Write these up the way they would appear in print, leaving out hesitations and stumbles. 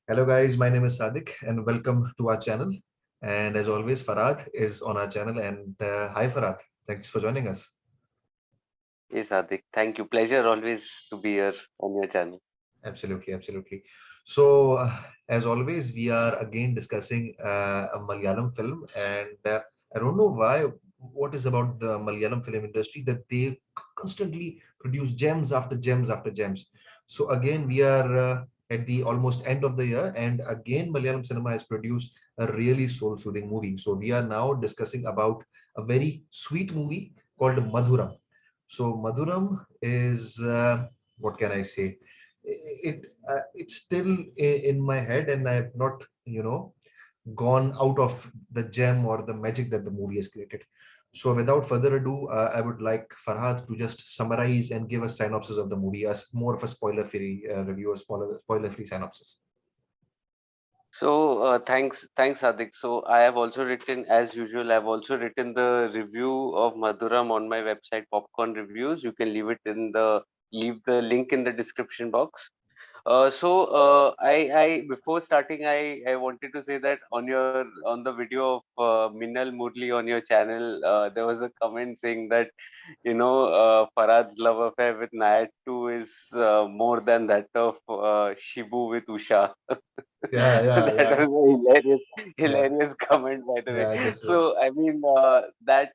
Hello guys, my name is Sadiq and welcome to our channel. And as always, Farad is on our channel. And hi Farad, thanks for joining us. Yes, Sadiq. Thank you. Pleasure always to be here on your channel. Absolutely, absolutely. So as always, we are again discussing a Malayalam film, and I don't know why. What is about the Malayalam film industry that they constantly produce gems after gems after gems. So again, we are at the almost end of the year, and again, Malayalam cinema has produced a really soul-soothing movie. So we are now discussing about a very sweet movie called Madhuram. So Madhuram is what can I say? It's still in my head, and I have not gone out of the gem or the magic that the movie has created. So without further ado, I would like Farhad to just summarize and give a synopsis of the movie as more of a spoiler-free review, a spoiler-free synopsis. Thanks, Sadiq. So, I have also written, as usual, I've also written the review of Madhuram on my website, Popcorn Reviews. You can leave the link in the description box. I before starting, I wanted to say that on the video of Minal Murli on your channel, there was a comment saying that Farad's love affair with Nayat 2 is more than that of Shibu with Usha. Yeah, yeah, That yeah, was a yeah, hilarious comment, by the way. yeah. This is So I mean, that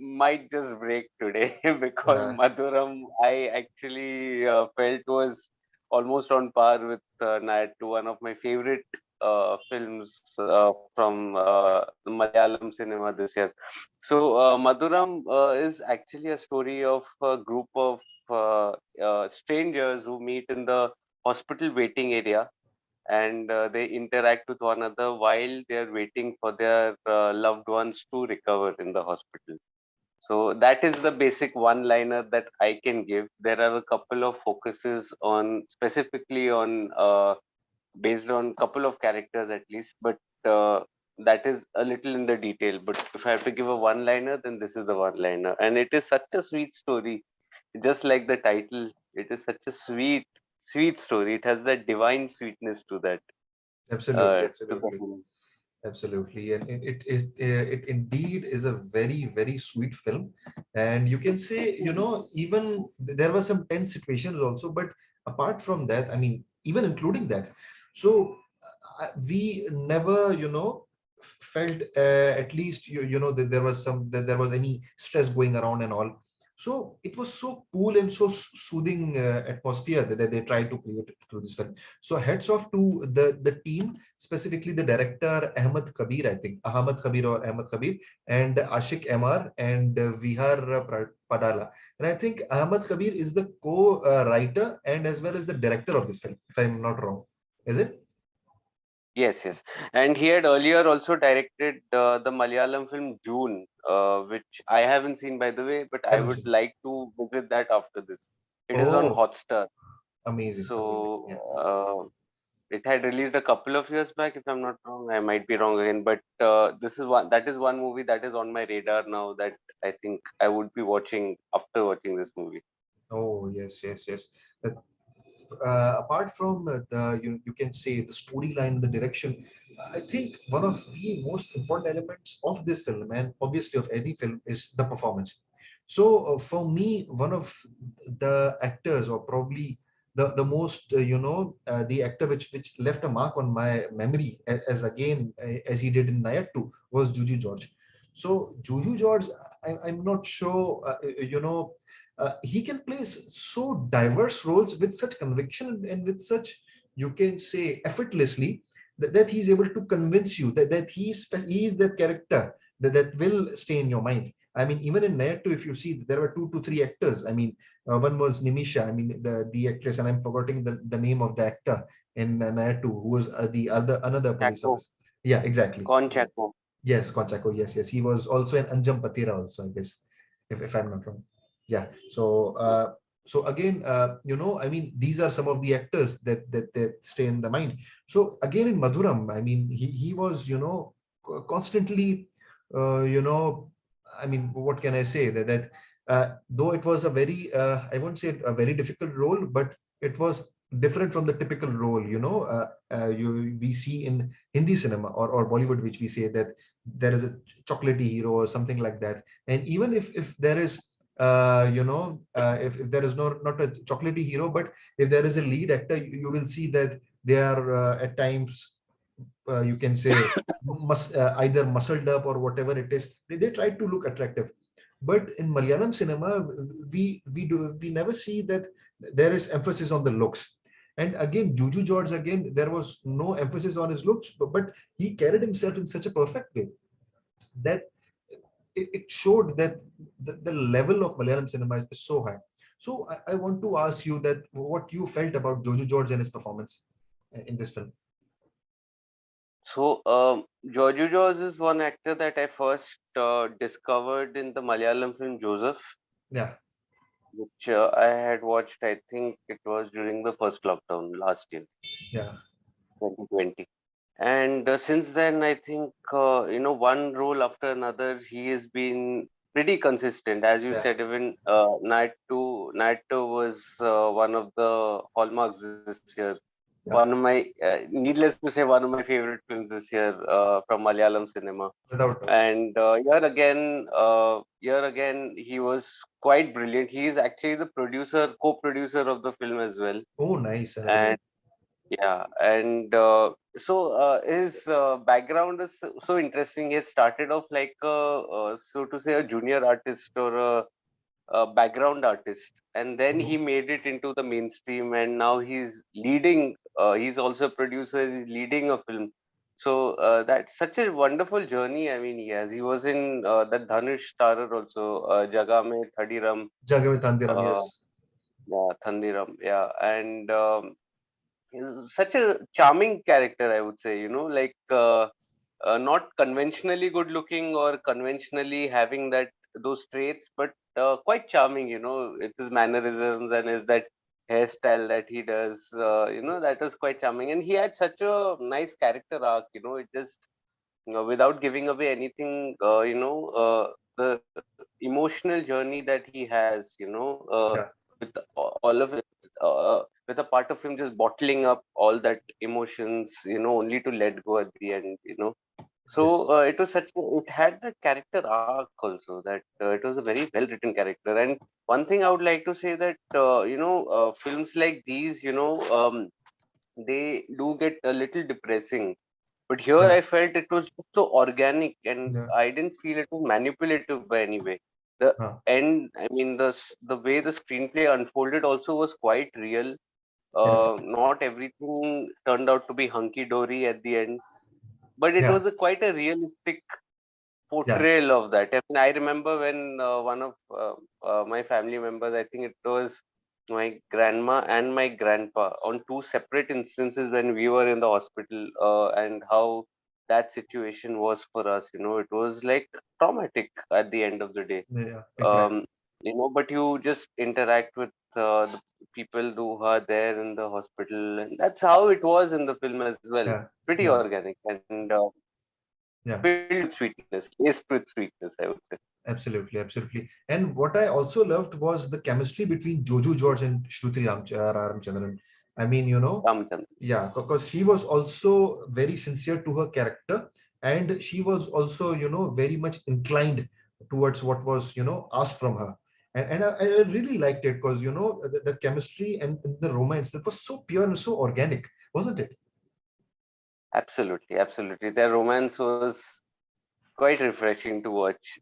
might just break today because yeah, Madhuram I actually felt was almost on par with Nayat 2, one of my favorite films from the Malayalam cinema this year. So Madhuram is actually a story of a group of strangers who meet in the hospital waiting area, and they interact with one another while they're waiting for their loved ones to recover in the hospital. So that is the basic one liner that I can give. There are a couple of focuses on specifically on based on couple of characters at least, but that is a little in the detail. But if I have to give a one liner, then this is the one liner, and it is such a sweet story, just like the title. It is such a sweet story. It has that divine sweetness to that absolutely, to the absolutely. film. Absolutely, and it indeed is a very very sweet film, and you can say even there were some tense situations also, but apart from that, I mean even including that, so we never felt at least that there was any stress going around and all. So it was so cool and so soothing atmosphere that they tried to create through this film. So heads off to the team, specifically the director Ahmed Khabeer, I think Ahmed Khabeer or Ahmed Khabeer, and Ashik Mr and Vihar Padala. And I think Ahmed Khabeer is the co-writer and as well as the director of this film, if I'm not wrong. Is it? Yes, and he had earlier also directed the Malayalam film June, which I haven't seen by the way, but I Haven't would seen. like to visit that after this. It is on Oh, Hotstar. amazing, amazing. So Yeah. it had released a couple of years back, if I'm not wrong. I might be wrong again, but this is one movie that is on my radar now that I think I would be watching after watching this movie. Oh, yes, yes, yes. Apart from you can say the storyline, the direction, I think one of the most important elements of this film, and obviously of any film, is the performance. So for me, one of the actors, or probably the most the actor which left a mark on my memory as again as he did in Nayat 2 was Juju George. So Juju George, I'm not sure he can play so diverse roles with such conviction and with such, you can say, effortlessly, that he's able to convince you that he is that character that will stay in your mind. I mean, even in Nair 2, if you see, there were two to three actors. I mean, one was Nimisha, I mean, the actress, and I'm forgetting the name of the actor in Nair 2, who was the other another police Chaco, officer. Yeah, exactly. Con Chaco. Yes, Konchako. Yes, yes. He was also an Anjam Patira also, I guess, if I'm not wrong. Yeah. So so again, I mean, these are some of the actors that stay in the mind. So again, in Madhuram, I mean, he was constantly, I mean, what can I say, though it was a very I won't say a very difficult role, but it was different from the typical role, we see in Hindi cinema or Bollywood, which we say that there is a chocolatey hero or something like that. And even if there is, if there is not a chocolatey hero, but if there is a lead actor, you will see that they are at times, you can say, either muscled up or whatever it is. They try to look attractive. But in Malayalam cinema, we never see that there is emphasis on the looks. And again, Juju George, again, there was no emphasis on his looks, but he carried himself in such a perfect way that it showed that the level of Malayalam cinema is so high. So I want to ask you that what you felt about Joju George and his performance in this film. So, Joju George is one actor that I first discovered in the Malayalam film Joseph, Yeah, which I had watched. I think it was during the first lockdown last year, yeah, 2020. And since then, I think one role after another, he has been pretty consistent. As you yeah, said, even Night Two was one of the hallmarks this year. One of yeah, my, needless to say, one of my favorite films this year from Malayalam cinema. without doubt. And here again, he was quite brilliant. He is actually the producer, co-producer of the film as well. Oh, nice, And amazing. yeah, and his background is so interesting. He started off like so to say, a junior artist or a background artist, and then he Mhm. made it into the mainstream, and now he's leading. He's also a producer. He's leading a film. So that's such a wonderful journey. I mean, he was in that Dhanush starrer also, Jaga Mein Thadiram, Jagame Tandiram, uh, yes. yeah, Thandiram, yeah, and he's such a charming character, I would say. Like not conventionally good looking or conventionally having that those traits, but quite charming. With his mannerisms and his that hairstyle that he does. That was quite charming, and he had such a nice character arc. It just without giving away anything. The emotional journey that he has. Yeah, With all of it, with a part of him just bottling up all that emotions. Only to let go at the end. So yes, it was it had the character arc also that it was a very well written character. And one thing I would like to say that films like these, they do get a little depressing. But here yeah, I felt it was so organic, and yeah, I didn't feel it was manipulative by any way. The end, I mean, the way the screenplay unfolded also was quite real. yes, Not everything turned out to be hunky dory at the end, but it yeah, was quite a realistic yeah, portrayal of that. I mean, I remember when one of my family members, I think it was my grandma and my grandpa, on two separate instances when we were in the hospital, and how that situation was for us. It was like traumatic at the end of the day. yeah, exactly. Um, but you just interact with the people who are there in the hospital, and that's how it was in the film as well. Yeah, Pretty yeah, organic and yeah. filled with sweetness, laced with sweetness, I would say. Absolutely, absolutely. And what I also loved was the chemistry between Joju George and Shruti Ramchandran. I mean, Ramchandran. yeah, because she was also very sincere to her character, and she was also, very much inclined towards what was, asked from her. And I really liked it because, the chemistry and the romance that was so pure and so organic, wasn't it? Absolutely, absolutely. Their romance was quite refreshing to watch.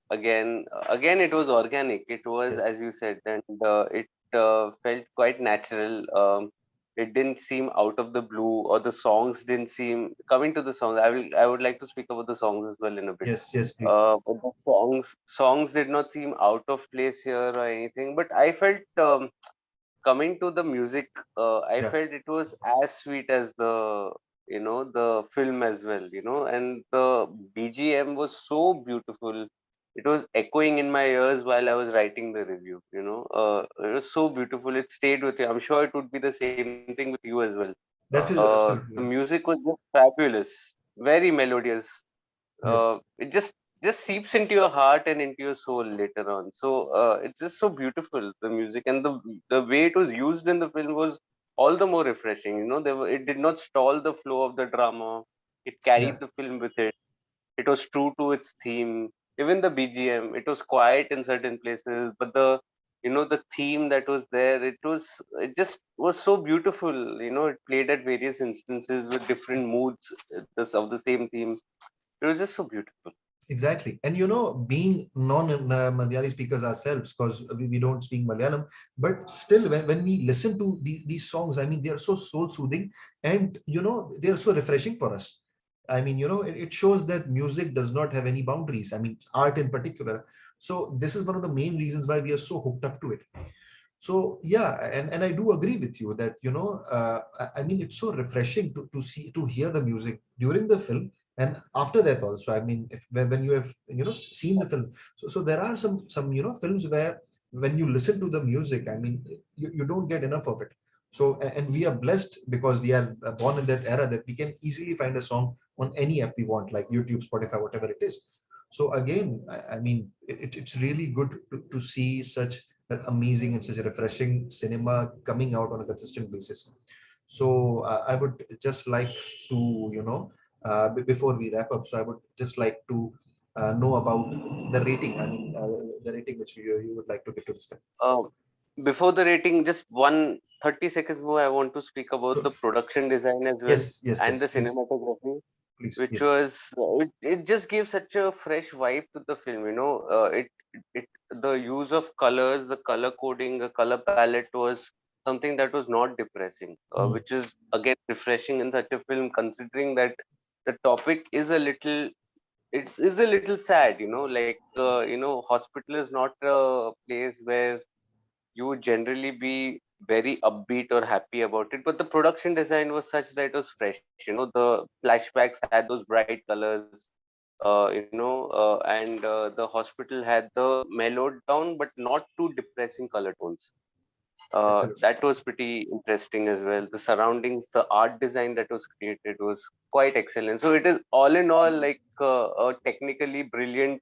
Again, it was organic. It was, Yes, as you said, and it felt quite natural. It didn't seem out of the blue, or the songs didn't seem. Coming to the songs, I would like to speak about the songs as well in a bit. yes, yes, please. But the songs did not seem out of place here or anything. But I felt coming to the music, I Yeah, felt it was as sweet as the film as well, and the BGM was so beautiful. It was echoing in my ears while I was writing the review. It was so beautiful. It stayed with you. I'm sure it would be the same thing with you as well. The absolutely. music was just fabulous, very melodious. Yes. It just seeps into your heart and into your soul later on. So it's just so beautiful, the music, and the way it was used in the film was all the more refreshing. It did not stall the flow of the drama. It Yeah, carried the film with it. It was true to its theme. Even the BGM, it was quiet in certain places, but the theme that was there, it just was so beautiful. It played at various instances with different moods of the same theme. It was just so beautiful. exactly. And being non-Malayali speakers ourselves, because we don't speak Malayalam, but still, when we listen to these songs, I mean, they are so soul soothing, and they are so refreshing for us. I mean, it shows that music does not have any boundaries. I mean, art in particular. So this is one of the main reasons why we are so hooked up to it. So yeah, and I do agree with you that I mean, it's so refreshing to see, to hear the music during the film and after that also. I mean, if when you have seen the film, so there are some films where when you listen to the music, I mean, you don't get enough of it. So and we are blessed because we are born in that era that we can easily find a song on any app we want, like YouTube, Spotify, whatever it is. So again, I mean, it's really good to see such that amazing and such a refreshing cinema coming out on a consistent basis. So I would just like to, before we wrap up, so I would just like to know about the rating. I mean, the rating which you would like to give to this film. Uh, Before the rating, just 30 seconds more, I want to speak about Sure. the production design as well Yes, yes, and yes. the Please, cinematography, please. which Yes, was it just gave such a fresh vibe to the film. It the use of colors, the color coding, the color palette was something that was not depressing, mm, which is again refreshing in such a film, considering that the topic is a little sad. Hospital is not a place where you would generally be very upbeat or happy about it. But the production design was such that it was fresh. The flashbacks had those bright colors, and the hospital had the mellowed down but not too depressing color tones. absolutely. That was pretty interesting as well. The surroundings, the art design that was created was quite excellent. So it is all in all like a technically brilliant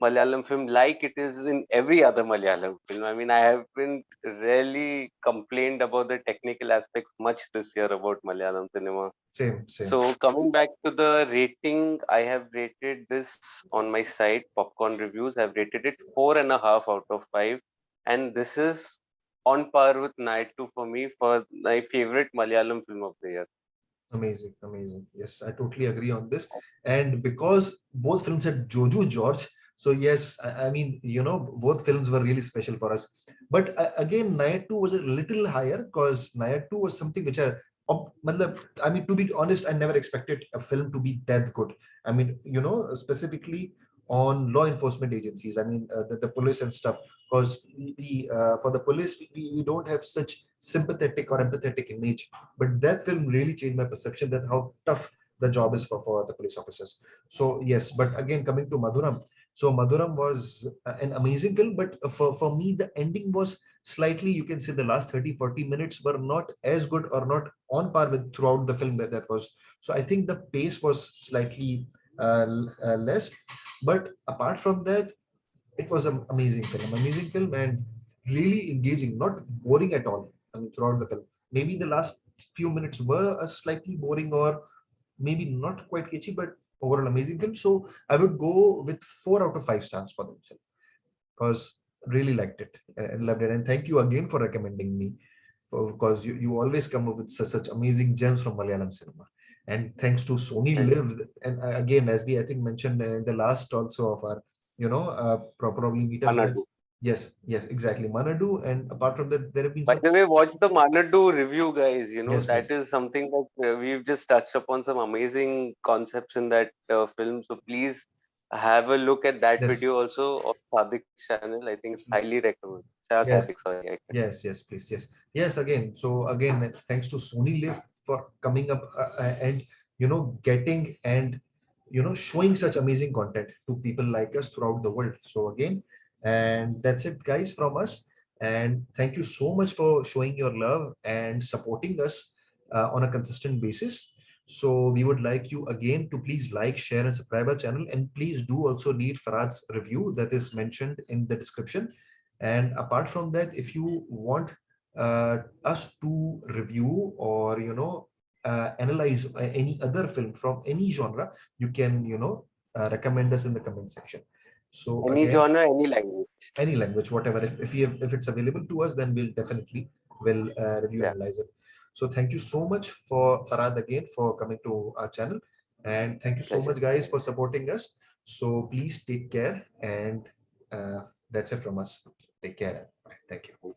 Malayalam film, like it is in every other Malayalam film. I mean, I haven't really complained about the technical aspects much this year about Malayalam cinema. Same, same. So coming back to the rating, I have rated this on my site, Popcorn Reviews. I've rated it 4.5 out of 5, and this is on par with Night 2 for me for my favorite Malayalam film of the year. Amazing, amazing. Yes, I totally agree on this. And because both films had Joju George, so yes, I mean, both films were really special for us. But again, Naya 2 was a little higher because Naya 2 was something which I mean, to be honest, I never expected a film to be that good. I mean, specifically on law enforcement agencies. I mean, the police and stuff. Because for the police, we don't have such sympathetic or empathetic image, but that film really changed my perception that how tough the job is for the police officers. So yes, but again, coming to Madhuram, so Madhuram was an amazing film, but for me the ending was slightly, you can say, the last 30-40 minutes were not as good or not on par with throughout the film. That was, so I think the pace was slightly less, but apart from that, it was an amazing film, and really engaging, not boring at all. I mean, throughout the film, maybe the last few minutes were a slightly boring or maybe not quite catchy, but overall amazing film. So I would go with 4 out of 5 stars for the film because really liked it and loved it. And thank you again for recommending me because you always come up with such amazing gems from Malayalam cinema. And thanks to Sony And Live, and again, as we I think mentioned in the last also of our probably meetups, that Manadu. yes, exactly, Manadu. And apart from that, there have been By some. the way, watch the Manadu review, guys. Yes, That please. is something that we've just touched upon some amazing concepts in that film. So please have a look at that Yes, video also on Sadiq's channel. I think it's yes, please. highly recommended. Sadiq, Yes, sorry. yes, please, yes, yes. Again, so again, thanks to Sony Live for coming up and getting and showing such amazing content to people like us throughout the world. So again, and that's it, guys, from us. And thank you so much for showing your love and supporting us on a consistent basis. So we would like you again to please like, share, and subscribe our channel. And please do also read Farad's review that is mentioned in the description. And apart from that, if you want us to review or analyze any other film from any genre, you can recommend us in the comment section. So Any again, genre, any language. any language, whatever, if it's available to us, then we'll definitely will review, Yeah, analyze it. So thank you so much for Farad again for coming to our channel, and thank you so pleasure. much guys for supporting us. So please take care, and that's it from us. Take care. Bye. Thank you.